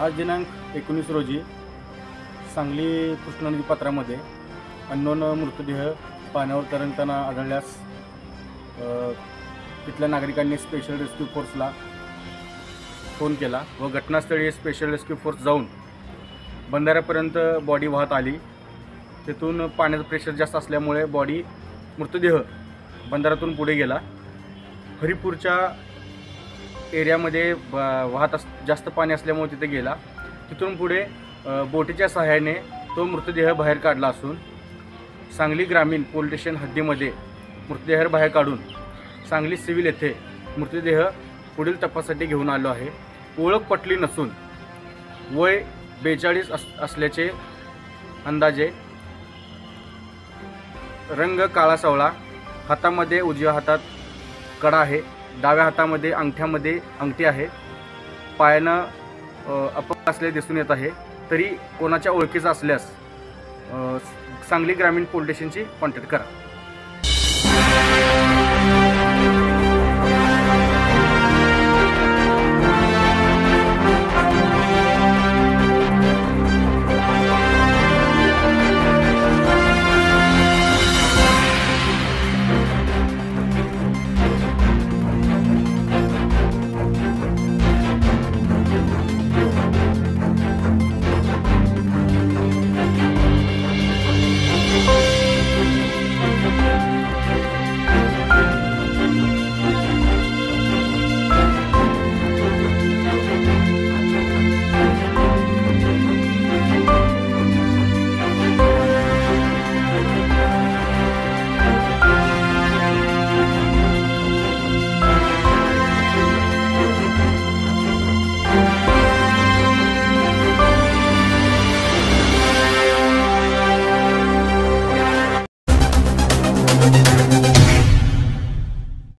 आज दिनांक 19 रोजी सांगली कृष्णा नदी पात्रामध्ये अननोन मृतदेह पाण्यावर तरंगताना आढळल्यास तिथल्या नागरिकांनी स्पेशल रेस्क्यू फोर्सला फोन केला व घटनास्थळी स्पेशल रेस्क्यू फोर्स जाऊन बंधाऱ्यापर्यंत बॉडी वाहत आली। तिथून पाण्याचं प्रेशर जास्त असल्यामुळे मृतदेह बंधाऱ्यातून पुढे गेला। हरिपूरच्या एरियामध्ये जास्त पाणी असल्यामुळे तिथे गेला। तिथून पुढे बोटीच्या सहाय्याने तो मृतदेह बाहेर काढला असून सांगली ग्रामीण पोलीस स्टेशन हद्दीमध्ये मृतदेह बाहेर काढून सांगली सिव्हिल येथे मृतदेह पुढील तपासासाठी घेऊन आलो आहे। ओळख पटली नसून वय 42 असल्याचे अंदाजे, रंग काळा सावळा, हातामध्ये उजव्या हातात कडा आहे, डाव्या हातामध्ये अंगठ्यामध्ये अंगठी आहे, पायानं अपंग असले दिसून येत आहे। तरी कोणाच्या ओळखीचा असल्यास सांगली ग्रामीण पोलीस स्टेशनची कॉन्टॅक्ट करा।